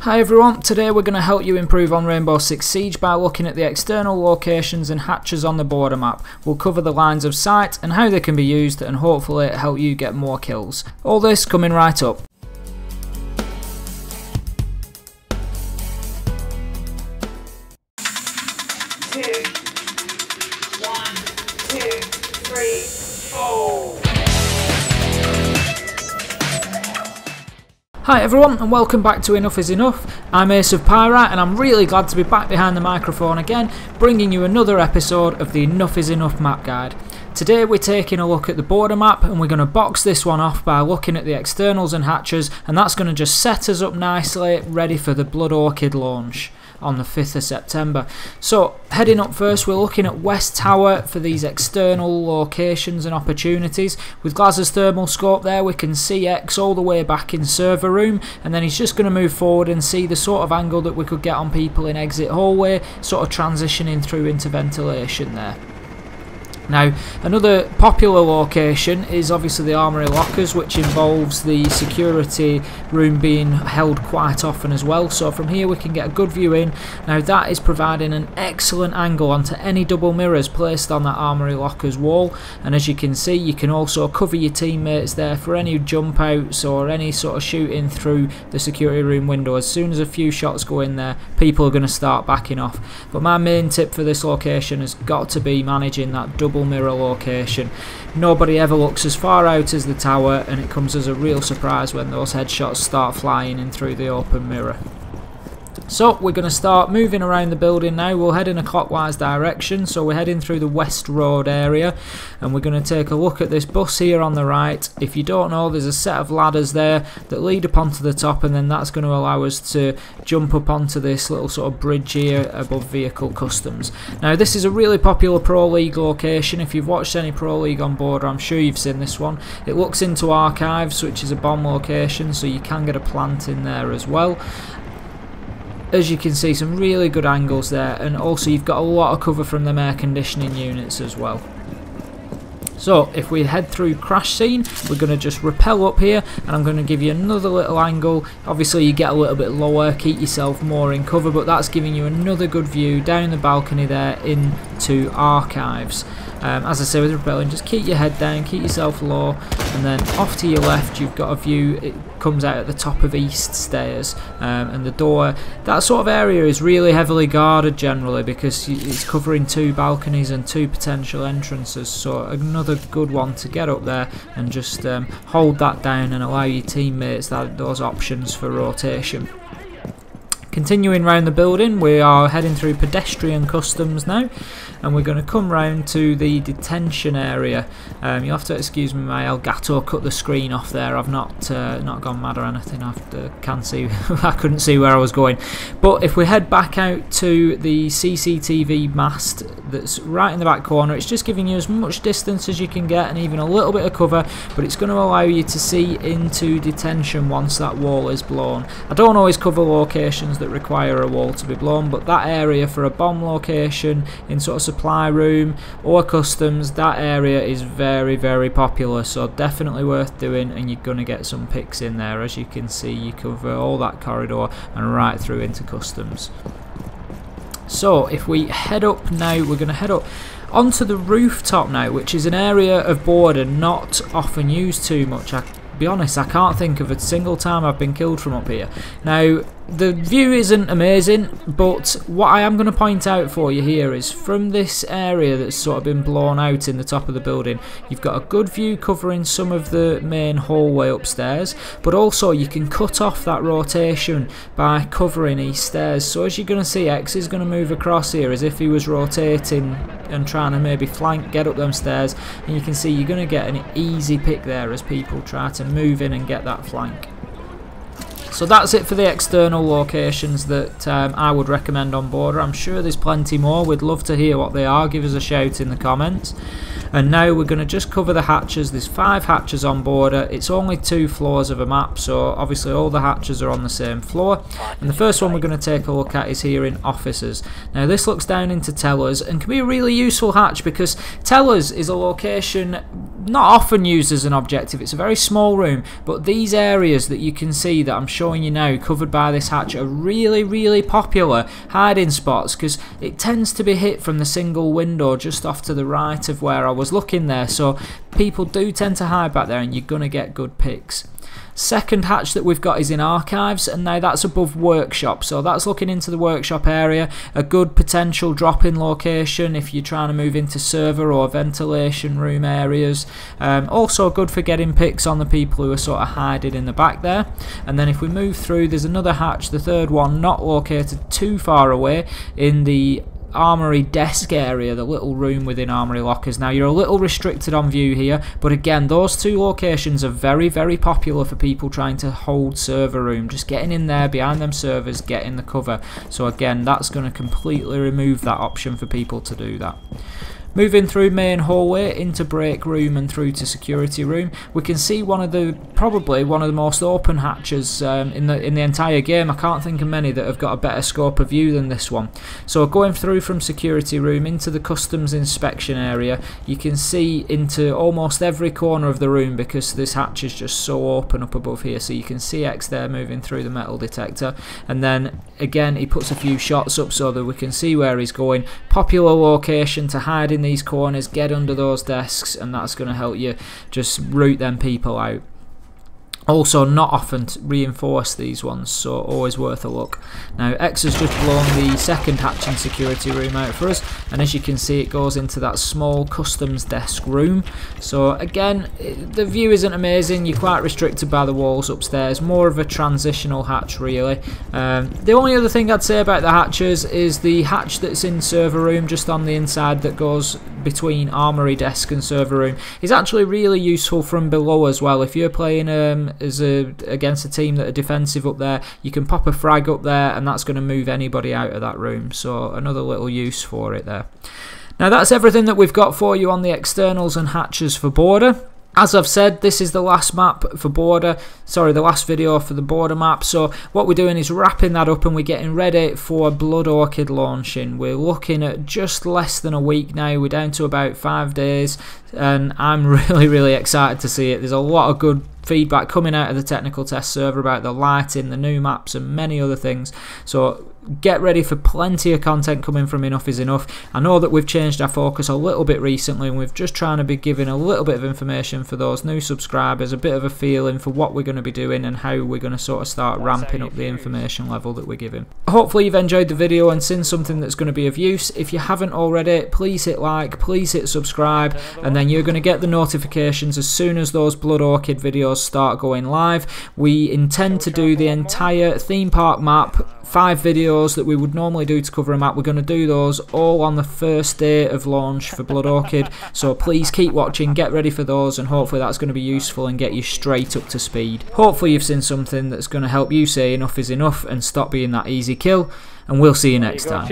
Hi everyone, today we're going to help you improve on Rainbow Six Siege by looking at the external locations and hatches on the border map. We'll cover the lines of sight and how they can be used, and hopefully help you get more kills. All this coming right up. Hi everyone and welcome back to Enough is Enough. I'm Ace of Pyrite and I'm really glad to be back behind the microphone again, bringing you another episode of the Enough is Enough map guide. Today we're taking a look at the border map and we're going to box this one off by looking at the externals and hatches, and that's going to just set us up nicely ready for the Blood Orchid launch on the 5th of September. So heading up first, we're looking at West Tower for these external locations and opportunities. With Glaz's thermal scope there, we can see X all the way back in server room, and then he's just going to move forward and see the sort of angle that we could get on people in exit hallway, sort of transitioning through into ventilation there. Now, another popular location is obviously the armoury lockers, which involves the security room being held quite often as well. So from here we can get a good view in. Now that is providing an excellent angle onto any double mirrors placed on that armoury lockers wall, and as you can see, you can also cover your teammates there for any jump outs or any sort of shooting through the security room window. As soon as a few shots go in there, people are going to start backing off. But my main tip for this location has got to be managing that double mirror location. Nobody ever looks as far out as the tower, and it comes as a real surprise when those headshots start flying in through the open mirror. So we're going to start moving around the building now. We'll head in a clockwise direction, so we're heading through the West Road area, and we're going to take a look at this bus here on the right. If you don't know, there's a set of ladders there that lead up onto the top, and then that's going to allow us to jump up onto this little sort of bridge here above vehicle customs. Now this is a really popular Pro League location. If you've watched any Pro League on Border, I'm sure you've seen this one. It looks into Archives, which is a bomb location, so you can get a plant in there as well. As you can see, some really good angles there, and also you've got a lot of cover from them air conditioning units as well. So if we head through crash scene, we're going to just rappel up here, and I'm going to give you another little angle. Obviously you get a little bit lower, keep yourself more in cover, but that's giving you another good view down the balcony there into Archives. As I say with rappelling, just keep your head down, keep yourself low, and then off to your left you've got a view. It comes out at the top of East Stairs, and the door, that sort of area is really heavily guarded generally because it's covering two balconies and two potential entrances, so another good one to get up there and just hold that down and allow your teammates those options for rotation. Continuing round the building, we are heading through pedestrian customs now, and we're going to come round to the detention area. You'll have to excuse me, my Elgato cut the screen off there. I've not gone mad or anything. I couldn't see where I was going. But if we head back out to the CCTV mast that's right in the back corner, it's just giving you as much distance as you can get and even a little bit of cover, but it's going to allow you to see into detention once that wall is blown. I don't always cover locations that require a wall to be blown, but that area for a bomb location in sort of supply room or customs, that area is very, very popular, so definitely worth doing, and you're going to get some picks in there. As you can see, you cover all that corridor and right through into customs. So if we head up now, we're going to head up onto the rooftop now, which is an area of border not often used too much. I'll be honest, I can't think of a single time I've been killed from up here. Now the view isn't amazing, but what I am going to point out for you here is from this area that's sort of been blown out in the top of the building, you've got a good view covering some of the main hallway upstairs, but also you can cut off that rotation by covering East Stairs. So as you're going to see, X is going to move across here as if he was rotating and trying to maybe flank, get up them stairs, and you can see you're going to get an easy pick there as people try to move in and get that flank. So that's it for the external locations that I would recommend on Border. I'm sure there's plenty more. We'd love to hear what they are. Give us a shout in the comments. And now we're going to just cover the hatches. There's 5 hatches on Border. It's only 2 floors of a map, so obviously all the hatches are on the same floor. And the first one we're going to take a look at is here in Officers. Now this looks down into Tellers and can be a really useful hatch because Tellers is a location not often used as an objective. It's a very small room, but these areas that you can see that I'm showing you now covered by this hatch are really popular hiding spots because it tends to be hit from the single window just off to the right of where I was looking there, so people do tend to hide back there and you're gonna get good picks. Second hatch that we've got is in Archives, and now that's above Workshop, so that's looking into the workshop area, a good potential drop-in location if you're trying to move into server or ventilation room areas. Also good for getting picks on the people who are sort of hiding in the back there. And then if we move through, there's another hatch, the third one, not located too far away, in the Armory desk area, the little room within Armory lockers. Now you're a little restricted on view here, but again those 2 locations are very popular for people trying to hold server room, just getting in there behind them servers, getting the cover. So again, that's going to completely remove that option for people to do that. Moving through main hallway into break room and through to security room, we can see probably one of the most open hatches in the entire game. I can't think of many that have got a better scope of view than this one. So going through from security room into the customs inspection area, you can see into almost every corner of the room because this hatch is just so open up above here. So you can see X there moving through the metal detector, and then again he puts a few shots up so that we can see where he's going. Popular location to hide in these corners, get under those desks, and that's going to help you just root them people out. Also not often reinforce these ones, so always worth a look. Now X has just blown the second hatch and security room out for us, and as you can see it goes into that small customs desk room. So again, the view isn't amazing, you're quite restricted by the walls upstairs, more of a transitional hatch really. The only other thing I'd say about the hatches is the hatch that's in server room just on the inside that goes between Armory desk and server room is actually really useful from below as well. If you're playing against a team that are defensive up there, you can pop a frag up there and that's going to move anybody out of that room, so another little use for it there. Now that's everything that we've got for you on the externals and hatches for Border. As I've said, this is the last map for Border, sorry, the last video for the Border map, so what we're doing is wrapping that up and we're getting ready for Blood Orchid launching. We're looking at just less than a week now, we're down to about 5 days, and I'm really excited to see it. There's a lot of good feedback coming out of the technical test server about the lighting, the new maps and many other things, so get ready for plenty of content coming from Enough Is Enough. I know that we've changed our focus a little bit recently and we've just trying to be giving a little bit of information for those new subscribers, a bit of a feeling for what we're going to be doing and how we're going to sort of start ramping up the information level that we're giving. Hopefully you've enjoyed the video and seen something that's going to be of use. If you haven't already, please hit like, please hit subscribe, and then you're going to get the notifications as soon as those Blood Orchid videos start going live. We intend to do the entire theme park map, 5 videos that we would normally do to cover a map. We're going to do those all on the first day of launch for Blood Orchid, so please keep watching, get ready for those, and hopefully that's going to be useful and get you straight up to speed. Hopefully you've seen something that's going to help you say enough is enough and stop being that easy kill, and we'll see you next time.